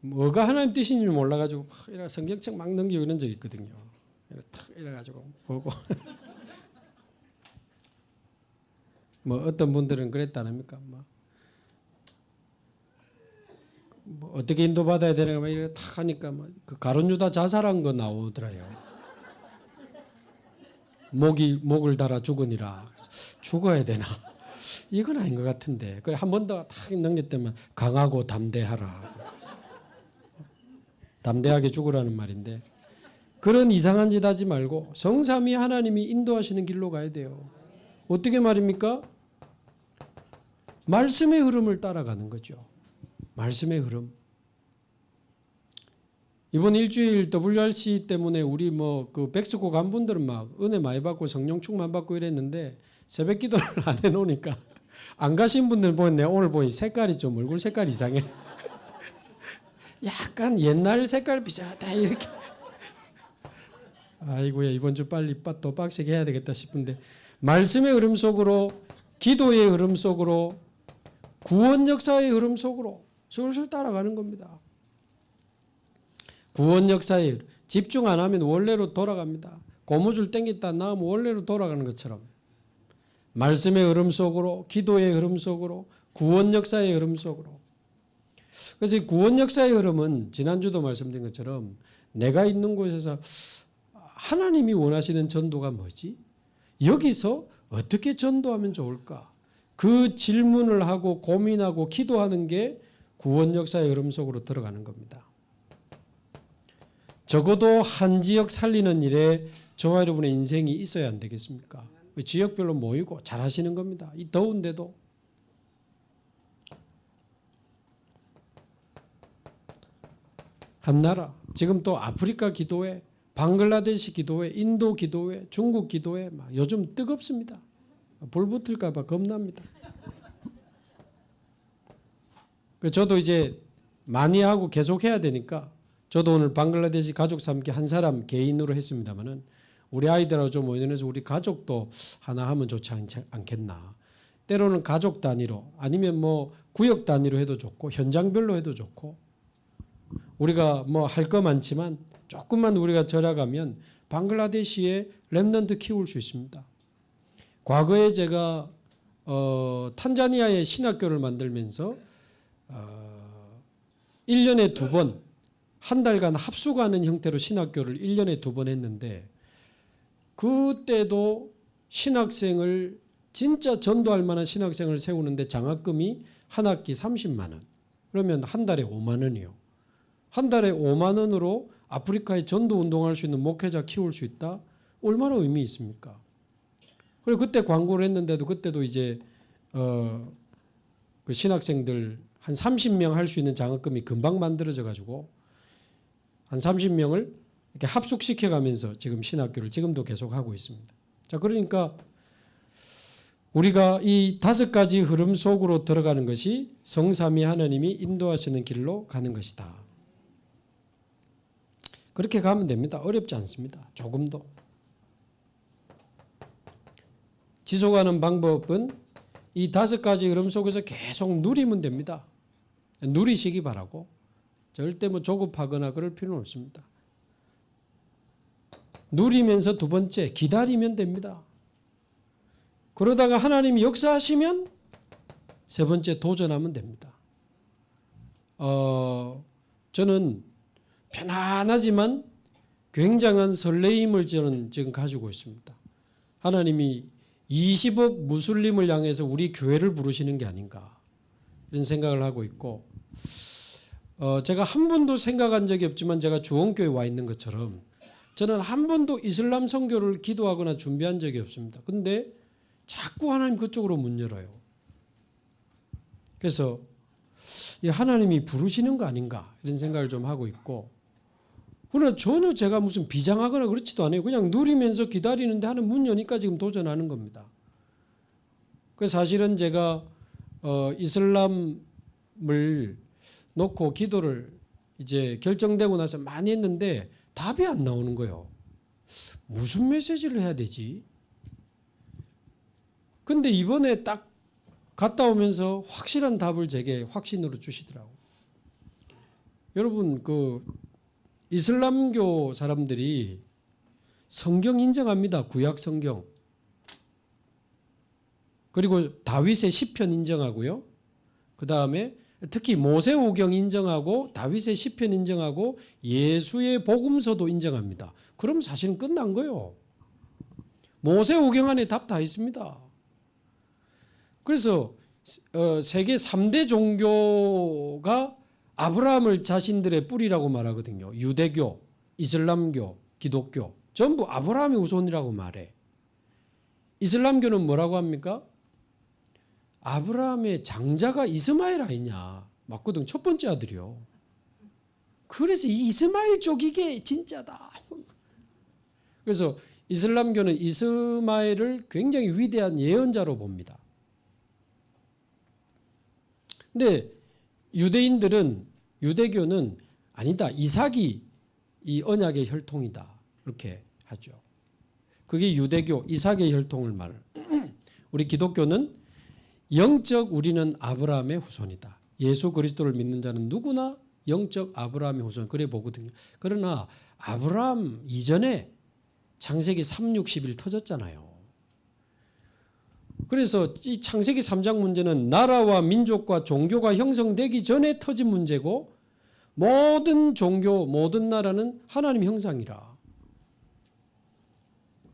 [SPEAKER 1] 뭐가 하나님 뜻인지 몰라가지고 성경책 막 넘기고 이런 적이 있거든요. 이래가지고 보고 어떤 분들은 그랬다 합니까? 어떻게 인도받아야 되는가 막 이렇게 탁 하니까 그 가룟 유다 자살한 거 나오더라요. 목을 달아 죽으니라. 죽어야 되나? 이건 아닌 것 같은데. 그래 한 번 더 탁 넘겼더만 강하고 담대하라. 담대하게 죽으라는 말인데 그런 이상한 짓 하지 말고 성삼위 하나님이 인도하시는 길로 가야 돼요. 어떻게 말입니까? 말씀의 흐름을 따라가는 거죠. 말씀의 흐름. 이번 일주일 WRC 때문에 우리 그 백스코 간 분들은 막 은혜 많이 받고 성령 충만 받고 이랬는데 새벽 기도를 안 해놓으니까 안 가신 분들 보면 내가 오늘 보니 색깔이 좀 얼굴 색깔 이상해. 약간 옛날 색깔 비슷하다 이렇게. 아이고야 이번 주 빨리 또 빡세게 해야 되겠다 싶은데 말씀의 흐름 속으로 기도의 흐름 속으로 구원 역사의 흐름 속으로 슬슬 따라가는 겁니다. 구원 역사에 집중 안 하면 원래로 돌아갑니다. 고무줄 땡겼다 나오면 원래로 돌아가는 것처럼 말씀의 흐름 속으로 기도의 흐름 속으로 구원 역사의 흐름 속으로. 그래서 이 구원 역사의 흐름은 지난주도 말씀드린 것처럼 내가 있는 곳에서 하나님이 원하시는 전도가 뭐지? 여기서 어떻게 전도하면 좋을까? 그 질문을 하고 고민하고 기도하는 게 구원 역사의 흐름 속으로 들어가는 겁니다. 적어도 한 지역 살리는 일에 저와 여러분의 인생이 있어야 안 되겠습니까? 지역별로 모이고 잘하시는 겁니다. 이 더운데도. 한 나라, 지금 또 아프리카 기도회, 방글라데시 기도회, 인도 기도회, 중국 기도회 요즘 뜨겁습니다. 불 붙을까 봐 겁납니다. 저도 이제 많이 하고 계속 해야 되니까 저도 오늘 방글라데시 가족 삼기 한 사람 개인으로 했습니다만은 우리 아이들하고 좀 모여서 우리 가족도 하나 하면 좋지 않겠나. 때로는 가족 단위로 아니면 구역 단위로 해도 좋고 현장별로 해도 좋고 우리가 할 거 많지만 조금만 우리가 절약하면 방글라데시에 렘넌트 키울 수 있습니다. 과거에 제가 탄자니아의 신학교를 만들면서 1년에 2번, 한 달간 합숙하는 형태로 신학교를 1년에 2번 했는데 그때도 신학생을 진짜 전도할 만한 신학생을 세우는데 장학금이 한 학기 30만 원. 그러면 한 달에 5만 원이요. 한 달에 5만 원으로 아프리카에 전도 운동할 수 있는 목회자 키울 수 있다? 얼마나 의미 있습니까? 그리고 그때 광고를 했는데도 그때도 이제 그 신학생들 한 30명 할 수 있는 장학금이 금방 만들어져 가지고 한 30명을 이렇게 합숙시켜 가면서 지금 신학교를 지금도 계속 하고 있습니다. 자, 그러니까 우리가 이 5가지 흐름 속으로 들어가는 것이 성삼위 하나님이 인도하시는 길로 가는 것이다. 그렇게 가면 됩니다. 어렵지 않습니다. 조금도. 지속하는 방법은 이 5가지 흐름 속에서 계속 누리면 됩니다. 누리시기 바라고 절대 뭐 조급하거나 그럴 필요는 없습니다. 누리면서 두 번째 기다리면 됩니다. 그러다가 하나님이 역사하시면 세 번째 도전하면 됩니다. 저는 편안하지만 굉장한 설레임을 저는 지금 가지고 있습니다. 하나님이 20억 무슬림을 향해서 우리 교회를 부르시는 게 아닌가 이런 생각을 하고 있고 제가 한 번도 생각한 적이 없지만 제가 주원교회에 와 있는 것처럼 저는 한 번도 이슬람 선교를 기도하거나 준비한 적이 없습니다. 근데 자꾸 하나님 그쪽으로 문 열어요. 그래서 하나님이 부르시는 거 아닌가 이런 생각을 좀 하고 있고 그러나 전혀 제가 무슨 비장하거나 그렇지도 않아요. 그냥 누리면서 기다리는데 하는 문 여니까 지금 도전하는 겁니다. 그래서 사실은 제가 이슬람을 놓고 기도를 이제 결정되고 나서 많이 했는데 답이 안 나오는 거예요. 무슨 메시지를 해야 되지? 근데 이번에 딱 갔다 오면서 확실한 답을 제게 확신으로 주시더라고요. 여러분 그 이슬람교 사람들이 성경 인정합니다. 구약 성경. 그리고 다윗의 시편 인정하고요. 그 다음에 특히 모세오경 인정하고 다윗의 시편 인정하고 예수의 복음서도 인정합니다. 그럼 사실은 끝난 거예요. 모세오경 안에 답 다 있습니다. 그래서 세계 3대 종교가 아브라함을 자신들의 뿌리라고 말하거든요. 유대교, 이슬람교, 기독교 전부 아브라함의 후손이라고 말해. 이슬람교는 뭐라고 합니까? 아브라함의 장자가 이스마엘 아니냐. 맞거든. 첫 번째 아들이요. 그래서 이 이스마엘 쪽 이게 진짜다. 그래서 이슬람교는 이스마엘을 굉장히 위대한 예언자로 봅니다. 근데 유대교는 아니다. 이삭이 이 언약의 혈통이다. 이렇게 하죠. 그게 유대교 이삭의 혈통을 말을. 우리 기독교는 영적 우리는 아브라함의 후손이다. 예수 그리스도를 믿는 자는 누구나 영적 아브라함의 후손 그래 보거든요. 그러나 아브라함 이전에 창세기 3, 6, 11 터졌잖아요. 그래서 이 창세기 3장 문제는 나라와 민족과 종교가 형성되기 전에 터진 문제고 모든 종교, 모든 나라는 하나님 형상이라.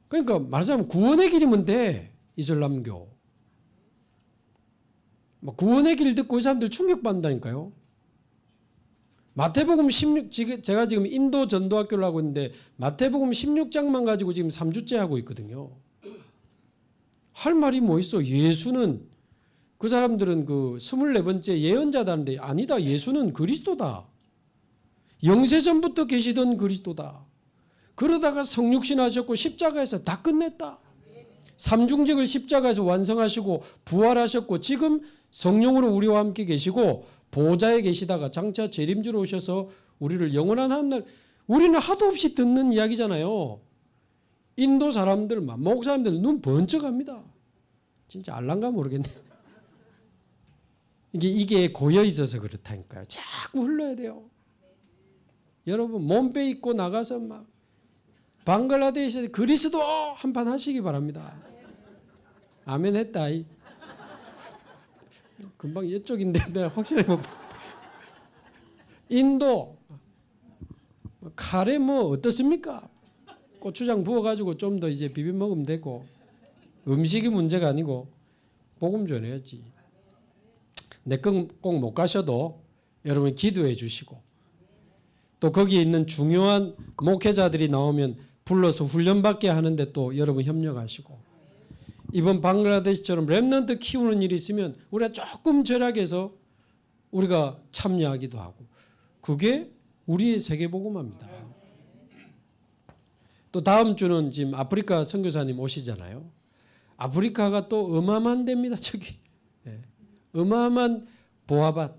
[SPEAKER 1] 그러니까 말하자면 구원의 길이면 돼. 이슬람교. 구원의 길 듣고 이 사람들 충격받는다니까요. 마태복음 16, 제가 지금 인도 전도학교를 하고 있는데 마태복음 16장만 가지고 지금 3주째 하고 있거든요. 할 말이 뭐 있어? 예수는 그 사람들은 그 24번째 예언자다는데 아니다. 예수는 그리스도다. 영세전부터 계시던 그리스도다. 그러다가 성육신 하셨고 십자가에서 다 끝냈다. 삼중직을 십자가에서 완성하시고 부활하셨고 지금 성령으로 우리와 함께 계시고 보좌에 계시다가 장차 재림주로 오셔서 우리를 영원한 하늘날 우리는 하도 없이 듣는 이야기잖아요. 인도 사람들, 목 사람들 눈 번쩍합니다. 진짜 알란가 모르겠네요. 이게 고여 있어서 그렇다니까요. 자꾸 흘러야 돼요. 여러분 몸빼 입고 나가서 막 방글라데시에서 그리스도 한판 하시기 바랍니다. 아멘 했다. 금방 이쪽인데 내가 확실히 못. 인도 카레 뭐 어떻습니까? 고추장 부어가지고 좀 더 이제 비벼 먹으면 되고 음식이 문제가 아니고 복음 전해야지. 내 꼭 못 가셔도 여러분 기도해 주시고 또 거기에 있는 중요한 목회자들이 나오면 불러서 훈련받게 하는데 또 여러분 협력하시고 이번 방글라데시처럼 렘넌트 키우는 일이 있으면 우리가 조금 절약해서 우리가 참여하기도 하고 그게 우리의 세계복음화입니다. 또 다음 주는 지금 아프리카 선교사님 오시잖아요. 아프리카가 또 어마어마한 데입니다. 저기 어마어마한 보아밭.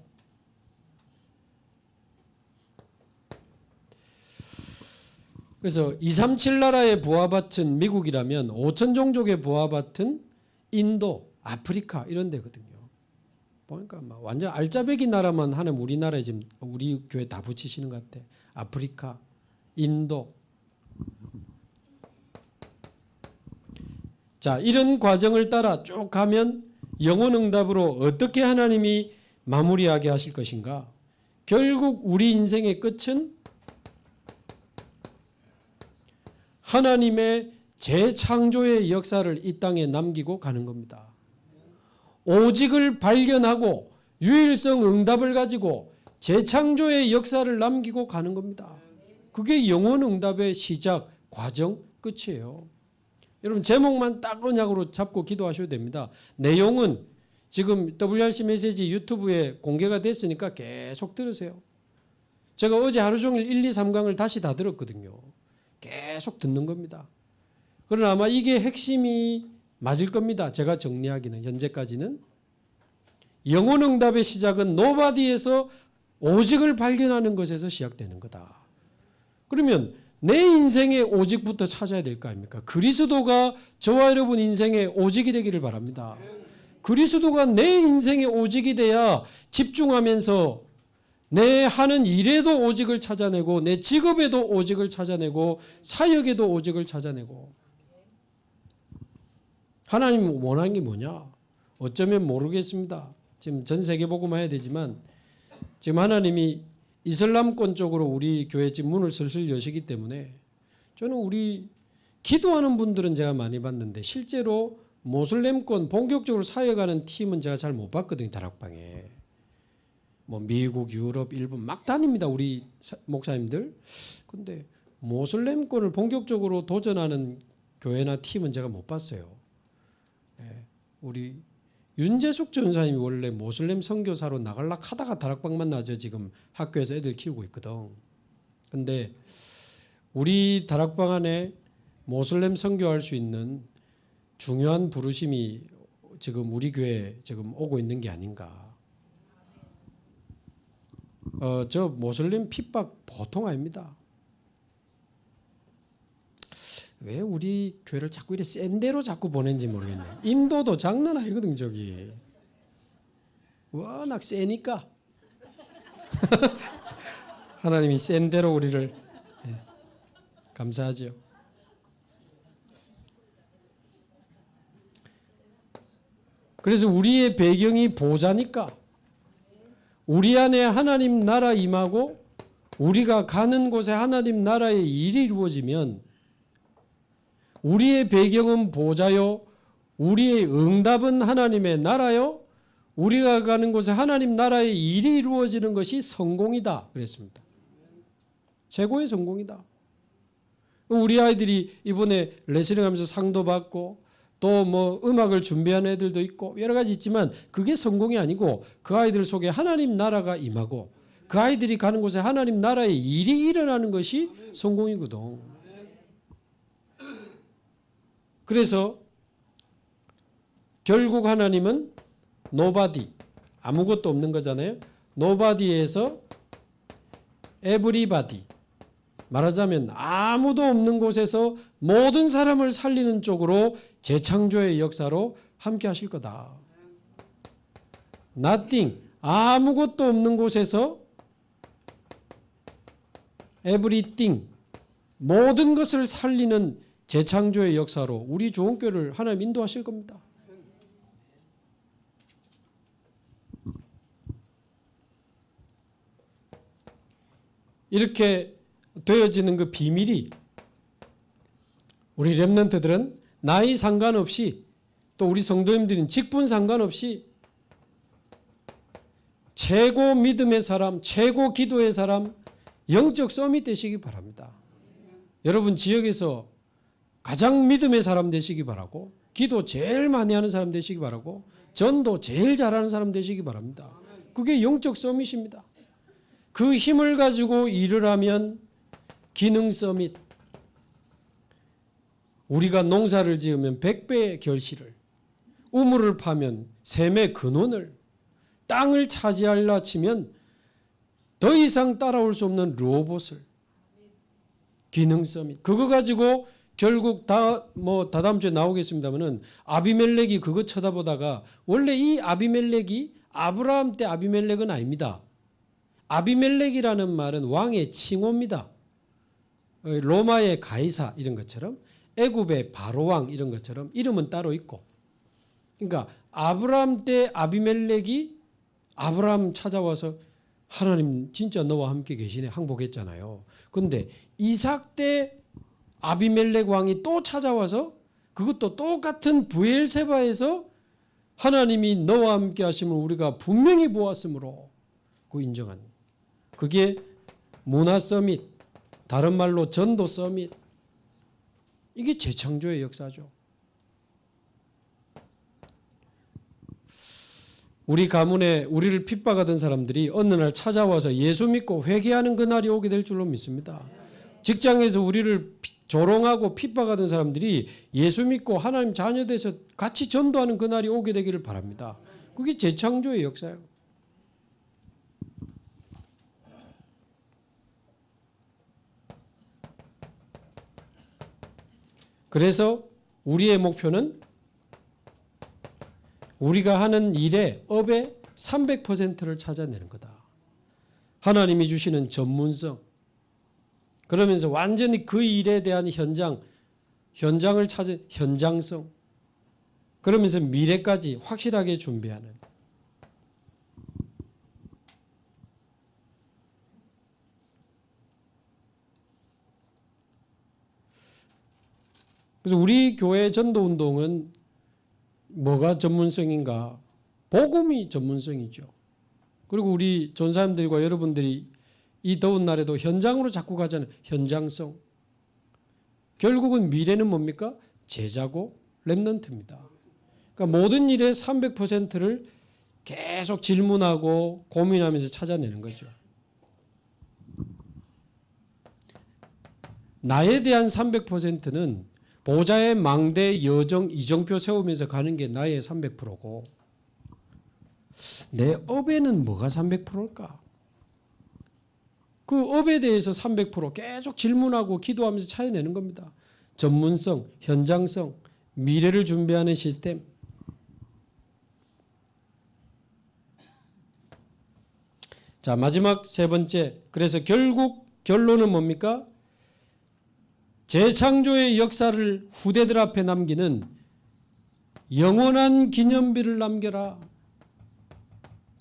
[SPEAKER 1] 그래서 237 나라의 보아밭은 미국이라면 5천 종족의 보아밭은 인도, 아프리카 이런 데거든요. 보니까 막 완전 알짜배기 나라만 하는 우리나라에 지금 우리 교회 다 붙이시는 것 같아. 아프리카, 인도. 자, 이런 과정을 따라 쭉 가면 영혼응답으로 어떻게 하나님이 마무리하게 하실 것인가? 결국 우리 인생의 끝은 하나님의 재창조의 역사를 이 땅에 남기고 가는 겁니다. 오직을 발견하고 유일성 응답을 가지고 재창조의 역사를 남기고 가는 겁니다. 그게 영혼응답의 시작, 과정, 끝이에요. 여러분 제목만 딱 언약으로 잡고 기도하셔도 됩니다. 내용은 지금 WRC 메시지 유튜브에 공개가 됐으니까 계속 들으세요. 제가 어제 하루 종일 1, 2, 3강을 다시 다 들었거든요. 계속 듣는 겁니다. 그러나 아마 이게 핵심이 맞을 겁니다. 제가 정리하기는 현재까지는. 영혼응답의 시작은 노바디에서 오직을 발견하는 것에서 시작되는 거다. 그러면 내 인생의 오직부터 찾아야 될 거 아닙니까? 그리스도가 저와 여러분 인생의 오직이 되기를 바랍니다. 그리스도가 내 인생의 오직이 돼야 집중하면서 내 하는 일에도 오직을 찾아내고 내 직업에도 오직을 찾아내고 사역에도 오직을 찾아내고 하나님 원하는 게 뭐냐? 어쩌면 모르겠습니다. 지금 전 세계 복음화 해야 되지만 지금 하나님이 이슬람권 쪽으로 우리 교회 집 문을 슬슬 여시기 때문에 저는 우리 기도하는 분들은 제가 많이 봤는데 실제로 모슬렘권 본격적으로 사역하는 팀은 제가 잘 못 봤거든요. 다락방에. 뭐 미국, 유럽, 일본 막 다닙니다. 우리 목사님들. 근데 모슬렘권을 본격적으로 도전하는 교회나 팀은 제가 못 봤어요. 우리 윤재숙 전사님이 원래 모슬렘 선교사로 나갈라 하다가 다락방만 나죠. 지금 학교에서 애들 키우고 있거든. 근데 우리 다락방 안에 모슬렘 선교할 수 있는 중요한 부르심이 지금 우리 교회에 지금 오고 있는 게 아닌가. 저 모슬렘 핍박 보통 아닙니다. 왜 우리 교회를 자꾸 이렇게 센 데로 자꾸 보낸지 모르겠네. 인도도 장난 아니거든 저기. 워낙 세니까. 하나님이 센 데로 우리를 감사하죠. 그래서 우리의 배경이 보좌니까 우리 안에 하나님 나라 임하고 우리가 가는 곳에 하나님 나라의 일이 이루어지면 우리의 배경은 보좌요, 우리의 응답은 하나님의 나라요, 우리가 가는 곳에 하나님 나라의 일이 이루어지는 것이 성공이다 그랬습니다. 최고의 성공이다. 우리 아이들이 이번에 레슬링하면서 상도 받고 또 뭐 음악을 준비하는 애들도 있고 여러 가지 있지만 그게 성공이 아니고 그 아이들 속에 하나님 나라가 임하고 그 아이들이 가는 곳에 하나님 나라의 일이 일어나는 것이 성공이거든. 그래서 결국 하나님은 노바디, 아무것도 없는 거잖아요. 노바디에서 에브리바디, 말하자면 아무도 없는 곳에서 모든 사람을 살리는 쪽으로 재창조의 역사로 함께 하실 거다. Nothing, 아무것도 없는 곳에서 everything, 모든 것을 살리는 재창조의 역사로 우리 조은교를 하나님 인도하실 겁니다. 이렇게 되어지는 그 비밀이 우리 렘넌트들은 나이 상관없이 또 우리 성도님들은 직분 상관없이 최고 믿음의 사람, 최고 기도의 사람, 영적 서밋 되시기 바랍니다. 여러분 지역에서 가장 믿음의 사람 되시기 바라고, 기도 제일 많이 하는 사람 되시기 바라고, 전도 제일 잘하는 사람 되시기 바랍니다. 그게 영적 서밋입니다. 그 힘을 가지고 일을 하면 기능 서밋, 우리가 농사를 지으면 100배의 결실을, 우물을 파면 샘의 근원을, 땅을 차지하려 치면 더 이상 따라올 수 없는 로봇을, 기능 서밋. 그거 가지고 결국 다다음 주에 나오겠습니다만은 아비멜렉이 그거 쳐다보다가, 원래 이 아비멜렉이 아브라함 때 아비멜렉은 아닙니다. 아비멜렉이라는 말은 왕의 칭호입니다. 로마의 가이사 이런 것처럼, 애굽의 바로왕 이런 것처럼 이름은 따로 있고, 그러니까 아브라함 때 아비멜렉이 아브라함 찾아와서 하나님 진짜 너와 함께 계시네 항복했잖아요. 그런데 이삭 때 아비멜렉 왕이 또 찾아와서 그것도 똑같은 브엘세바에서 하나님이 너와 함께 하심을 우리가 분명히 보았으므로 그 인정한, 그게 문화 서밋, 다른 말로 전도 서밋, 이게 재창조의 역사죠. 우리 가문에 우리를 핍박하던 사람들이 어느 날 찾아와서 예수 믿고 회개하는 그날이 오게 될 줄로 믿습니다. 직장에서 우리를 조롱하고 핍박하던 사람들이 예수 믿고 하나님 자녀 돼서 같이 전도하는 그날이 오게 되기를 바랍니다. 그게 재창조의 역사예요. 그래서 우리의 목표는 우리가 하는 일의 업의 300%를 찾아내는 거다. 하나님이 주시는 전문성, 그러면서 완전히 그 일에 대한 현장을 찾은 현장성, 그러면서 미래까지 확실하게 준비하는. 그래서 우리 교회 전도운동은 뭐가 전문성인가? 복음이 전문성이죠. 그리고 우리 전사님들과 여러분들이 이 더운 날에도 현장으로 자꾸 가잖아요. 현장성. 결국은 미래는 뭡니까? 제자고 렘넌트입니다. 그러니까 모든 일의 300%를 계속 질문하고 고민하면서 찾아내는 거죠. 나에 대한 300%는 보좌의 망대 여정 이정표 세우면서 가는 게 나의 300%고, 내 업에는 뭐가 300%일까? 그 업에 대해서 300% 계속 질문하고 기도하면서 찾아내는 겁니다. 전문성, 현장성, 미래를 준비하는 시스템. 자, 마지막 세 번째. 그래서 결국 결론은 뭡니까? 재창조의 역사를 후대들 앞에 남기는 영원한 기념비를 남겨라.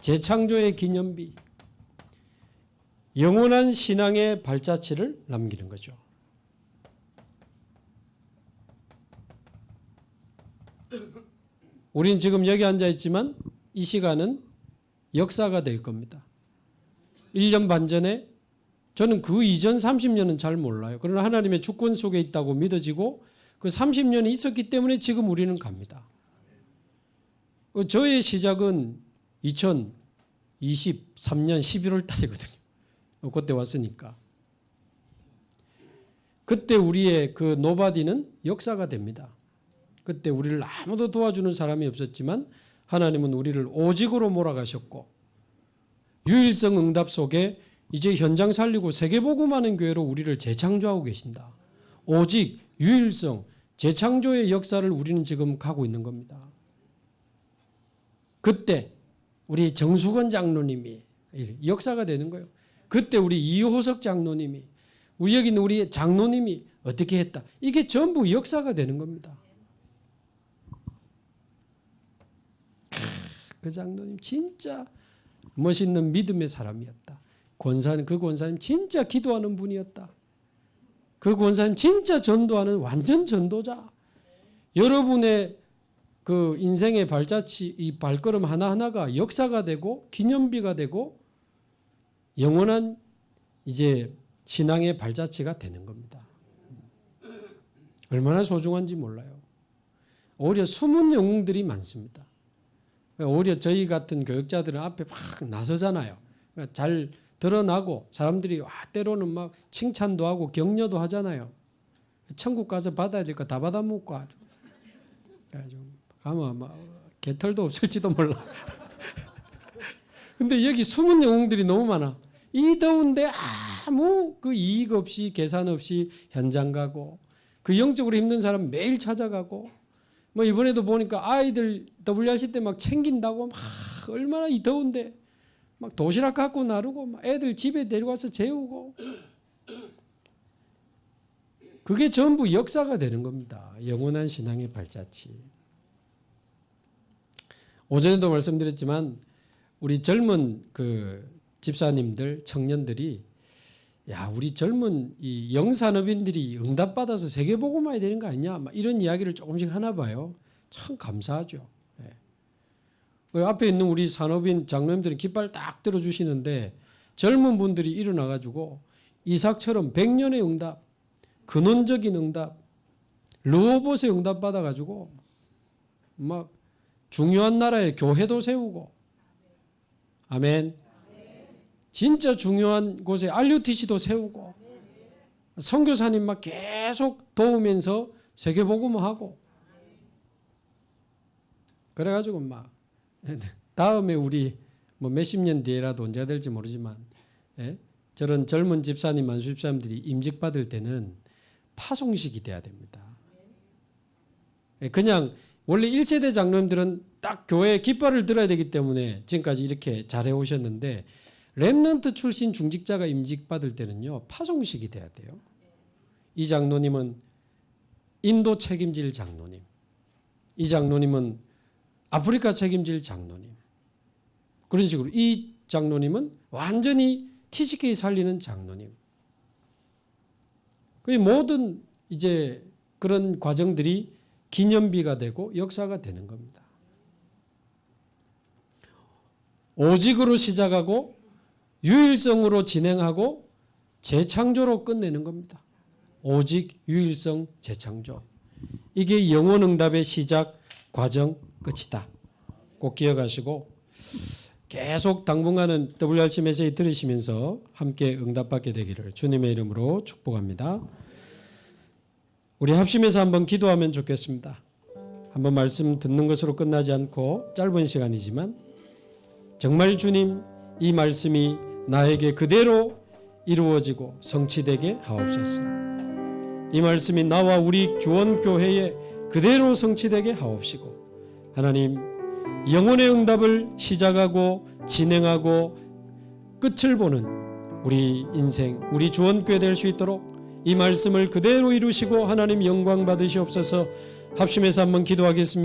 [SPEAKER 1] 재창조의 기념비. 영원한 신앙의 발자취를 남기는 거죠. 우린 지금 여기 앉아 있지만 이 시간은 역사가 될 겁니다. 1년 반 전에, 저는 그 이전 30년은 잘 몰라요. 그러나 하나님의 주권 속에 있다고 믿어지고 그 30년이 있었기 때문에 지금 우리는 갑니다. 저의 시작은 2023년 11월 달이거든요. 그때 왔으니까. 그때 우리의 그 노바디는 역사가 됩니다. 그때 우리를 아무도 도와주는 사람이 없었지만 하나님은 우리를 오직으로 몰아가셨고, 유일성 응답 속에 이제 현장 살리고 세계복음하는 교회로 우리를 재창조하고 계신다. 오직, 유일성, 재창조의 역사를 우리는 지금 가고 있는 겁니다. 그때 우리 정수건 장로님이 역사가 되는 거예요. 그때 우리 이호석 장로님이, 우리 여기 있는 우리 장로님이 어떻게 했다. 이게 전부 역사가 되는 겁니다. 그 장로님 진짜 멋있는 믿음의 사람이었다. 권사님, 그 권사님 진짜 기도하는 분이었다. 그 권사님 진짜 전도하는 완전 전도자. 여러분의 그 인생의 발자취, 이 발걸음 하나하나가 역사가 되고 기념비가 되고 영원한 이제 신앙의 발자취가 되는 겁니다. 얼마나 소중한지 몰라요. 오히려 숨은 영웅들이 많습니다. 오히려 저희 같은 교육자들은 앞에 막 나서잖아요. 잘 드러나고 사람들이 때로는 막 칭찬도 하고 격려도 하잖아요. 천국 가서 받아야 될 거 다 받아 먹고 아주. 가면 막 개털도 없을지도 몰라. 근데 여기 숨은 영웅들이 너무 많아. 이 더운데 아무 그 이익 없이 계산 없이 현장 가고 그 영적으로 힘든 사람 매일 찾아가고 뭐 이번에도 보니까 아이들 WRC 때 막 챙긴다고 막 얼마나 이 더운데 막 도시락 갖고 나르고 막 애들 집에 데려가서 재우고 그게 전부 역사가 되는 겁니다. 영원한 신앙의 발자취. 오전에도 말씀드렸지만 우리 젊은 그 집사님들, 청년들이 야, 우리 젊은 이 영산업인들이 응답받아서 세계복음화해야 되는 거 아니냐? 막 이런 이야기를 조금씩 하나 봐요. 참 감사하죠. 예. 앞에 있는 우리 산업인 장로님들이 깃발 딱 들어주시는데 젊은 분들이 일어나가지고 이삭처럼 100년의 응답, 근원적인 응답, 르호봇의 응답 받아가지고 막 중요한 나라에 교회도 세우고 아멘. 진짜 중요한 곳에 RUTC도 세우고 선교사님 막 계속 도우면서 세계복음화하고 그래가지고 막 다음에 우리 뭐 몇십 년 뒤에라도 언제가 될지 모르지만 저런 젊은 집사님, 만수 집사님들이 임직받을 때는 파송식이 돼야 됩니다. 그냥 원래 1세대 장로님들은 딱 교회에 깃발을 들어야 되기 때문에 지금까지 이렇게 잘해 오셨는데 렘넌트 출신 중직자가 임직받을 때는요 파송식이 돼야 돼요. 이 장로님은 인도 책임질 장로님, 이 장로님은 아프리카 책임질 장로님, 그런 식으로 이 장로님은 완전히 TCK 살리는 장로님. 그 모든 이제 그런 과정들이 기념비가 되고 역사가 되는 겁니다. 오직으로 시작하고 유일성으로 진행하고 재창조로 끝내는 겁니다. 오직, 유일성, 재창조. 이게 영혼응답의 시작, 과정, 끝이다. 꼭 기억하시고 계속 당분간은 WRC 메시지 들으시면서 함께 응답받게 되기를 주님의 이름으로 축복합니다. 우리 합심해서 한번 기도하면 좋겠습니다. 한번 말씀 듣는 것으로 끝나지 않고 짧은 시간이지만 정말 주님 이 말씀이 나에게 그대로 이루어지고 성취되게 하옵소서. 이 말씀이 나와 우리 주원교회에 그대로 성취되게 하옵시고 하나님 영혼의 응답을 시작하고 진행하고 끝을 보는 우리 인생, 우리 주원교회 될 수 있도록 이 말씀을 그대로 이루시고 하나님 영광 받으시옵소서. 합심해서 한번 기도하겠습니다.